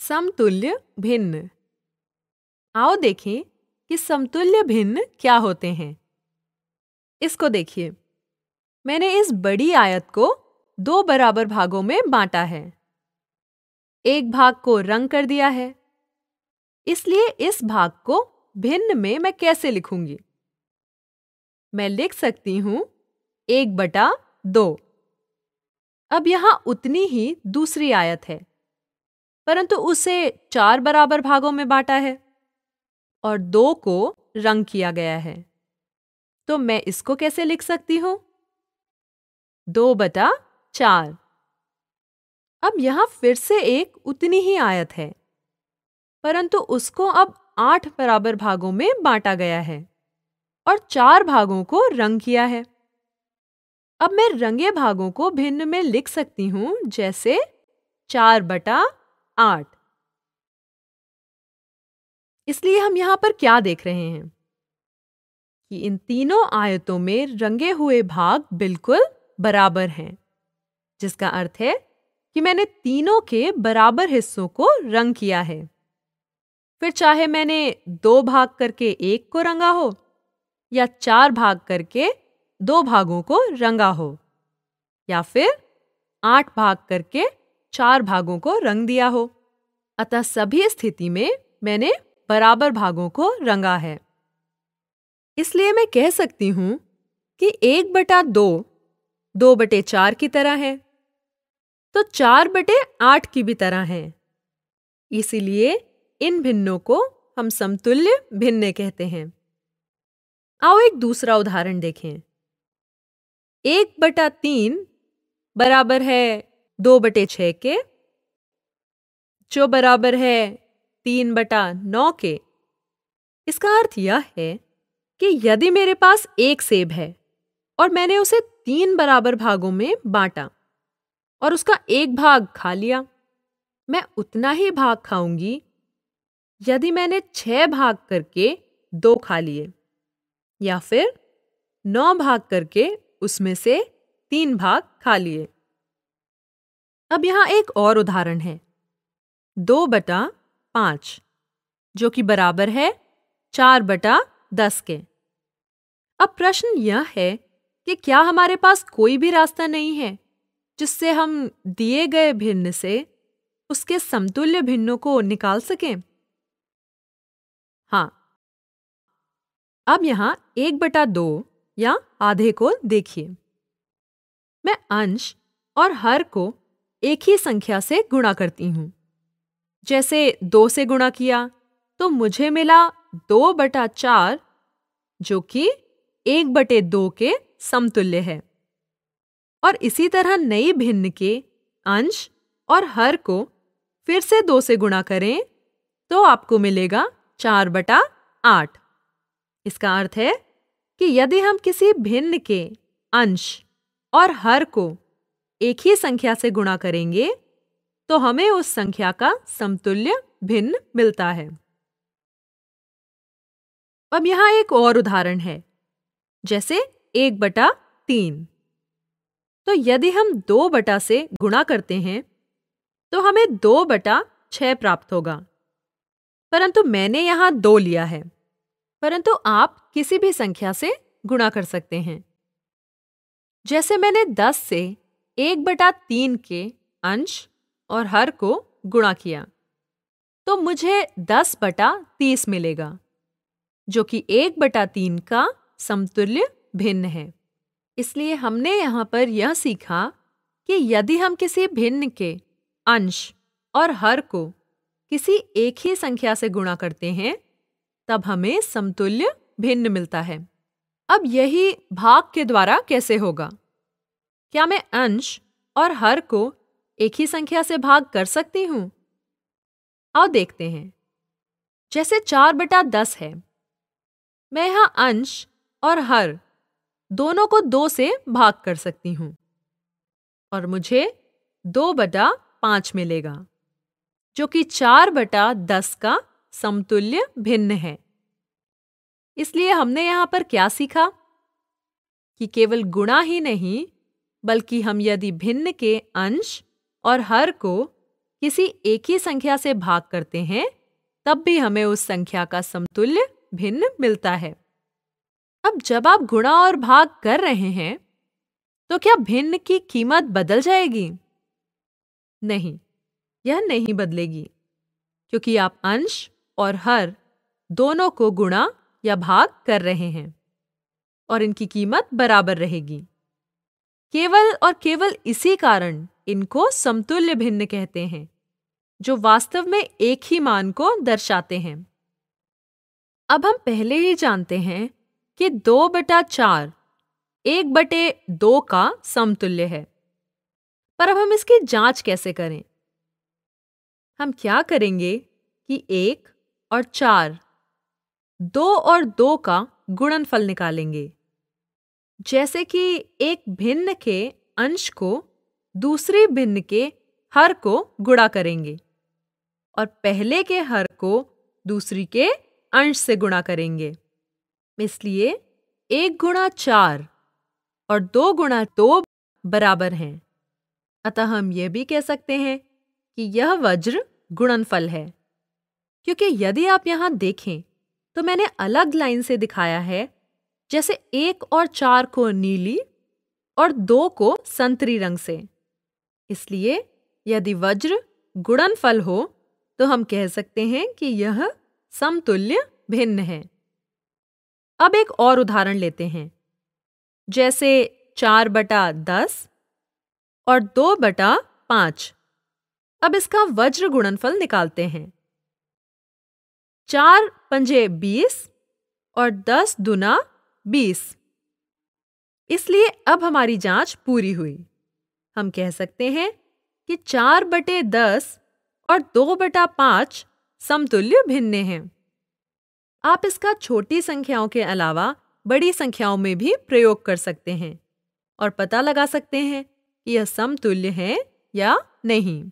समतुल्य भिन्न। आओ देखें कि समतुल्य भिन्न क्या होते हैं। इसको देखिए, मैंने इस बड़ी आयत को दो बराबर भागों में बांटा है। एक भाग को रंग कर दिया है, इसलिए इस भाग को भिन्न में मैं कैसे लिखूंगी? मैं लिख सकती हूं 1/2। अब यहां उतनी ही दूसरी आयत है, परंतु उसे 4 बराबर भागों में बांटा है और 2 को रंग किया गया है। तो मैं इसको कैसे लिख सकती हूं? 2/4। अब यहां फिर से एक उतनी ही आयत है, परंतु उसको अब 8 बराबर भागों में बांटा गया है और 4 भागों को रंग किया है। अब मैं रंगे भागों को भिन्न में लिख सकती हूं, जैसे 4/8। इसलिए हम यहां पर क्या देख रहे हैं कि इन तीनों आयतों में रंगे हुए भाग बिल्कुल बराबर हैं, जिसका अर्थ है कि मैंने तीनों के बराबर हिस्सों को रंग किया है। फिर चाहे मैंने 2 भाग करके 1 को रंगा हो या 4 भाग करके 2 भागों को रंगा हो या फिर 8 भाग करके 4 भागों को रंग दिया हो, अतः सभी स्थिति में मैंने बराबर भागों को रंगा है। इसलिए मैं कह सकती हूं कि 1/2 2/4 की तरह है, तो 4/8 की भी तरह है। इसीलिए इन भिन्नों को हम समतुल्य भिन्न कहते हैं। आओ एक दूसरा उदाहरण देखें। 1/3 बराबर है 2/6 के, जो बराबर है 3/9 के। इसका अर्थ यह है कि यदि मेरे पास एक सेब है और मैंने उसे 3 बराबर भागों में बांटा और उसका एक भाग खा लिया, मैं उतना ही भाग खाऊंगी यदि मैंने 6 भाग करके 2 खा लिए या फिर 9 भाग करके उसमें से 3 भाग खा लिए। अब यहां एक और उदाहरण है, 2/5, जो कि बराबर है 4/10 के। अब प्रश्न यह है कि क्या हमारे पास कोई भी रास्ता नहीं है जिससे हम दिए गए भिन्न से उसके समतुल्य भिन्नों को निकाल सकें? हाँ। अब यहां 1/2 या आधे को देखिए। मैं अंश और हर को एक ही संख्या से गुणा करती हूं। जैसे 2 से गुणा किया तो मुझे मिला 2/4, जो कि 1/2 के समतुल्य है। और इसी तरह नई भिन्न के अंश और हर को फिर से 2 से गुणा करें तो आपको मिलेगा 4/8। इसका अर्थ है कि यदि हम किसी भिन्न के अंश और हर को एक ही संख्या से गुणा करेंगे तो हमें उस संख्या का समतुल्य भिन्न मिलता है। अब यहां एक और उदाहरण है, जैसे 1/3। तो यदि हम 2 से गुणा करते हैं तो हमें 2/6 प्राप्त होगा, परंतु मैंने यहां 2 लिया है, परंतु आप किसी भी संख्या से गुणा कर सकते हैं। जैसे मैंने 10 से 1/3 के अंश और हर को गुणा किया तो मुझे 10/30 मिलेगा, जो कि 1/3 का समतुल्य भिन्न है। इसलिए हमने यहाँ पर यह सीखा कि यदि हम किसी भिन्न के अंश और हर को किसी एक ही संख्या से गुणा करते हैं तब हमें समतुल्य भिन्न मिलता है। अब यही भाग के द्वारा कैसे होगा? क्या मैं अंश और हर को एक ही संख्या से भाग कर सकती हूं? आओ देखते हैं। जैसे 4/10 है, मैं यहां अंश और हर दोनों को 2 से भाग कर सकती हूं और मुझे 2/5 मिलेगा, जो कि 4/10 का समतुल्य भिन्न है। इसलिए हमने यहां पर क्या सीखा कि केवल गुणा ही नहीं, बल्कि हम यदि भिन्न के अंश और हर को किसी एक ही संख्या से भाग करते हैं, तब भी हमें उस संख्या का समतुल्य भिन्न मिलता है। अब जब आप गुणा और भाग कर रहे हैं, तो क्या भिन्न की कीमत बदल जाएगी? नहीं, यह नहीं बदलेगी, क्योंकि आप अंश और हर दोनों को गुणा या भाग कर रहे हैं और इनकी कीमत बराबर रहेगी। केवल और केवल इसी कारण इनको समतुल्य भिन्न कहते हैं, जो वास्तव में एक ही मान को दर्शाते हैं। अब हम पहले ही जानते हैं कि 2/4 1/2 का समतुल्य है। पर अब हम इसकी जांच कैसे करें? हम क्या करेंगे कि 1 और 4, 2 और 2 का गुणनफल निकालेंगे। जैसे कि एक भिन्न के अंश को दूसरी भिन्न के हर को गुणा करेंगे और पहले के हर को दूसरी के अंश से गुणा करेंगे। इसलिए 1 गुणा 4 और 2 गुणा 2 बराबर हैं। अतः हम यह भी कह सकते हैं कि यह वज्र गुणनफल है, क्योंकि यदि आप यहां देखें तो मैंने अलग लाइन से दिखाया है, जैसे 1 और 4 को नीली और 2 को संतरी रंग से। इसलिए यदि वज्र गुणनफल हो तो हम कह सकते हैं कि यह समतुल्य भिन्न है। अब एक और उदाहरण लेते हैं, जैसे 4/10 और 2/5। अब इसका वज्र गुणनफल निकालते हैं। 4 पंजे 20 और 10 दुना 20। इसलिए अब हमारी जांच पूरी हुई। हम कह सकते हैं कि 4/10 और 2/5 समतुल्य भिन्न हैं। आप इसका छोटी संख्याओं के अलावा बड़ी संख्याओं में भी प्रयोग कर सकते हैं और पता लगा सकते हैं कि यह समतुल्य है या नहीं।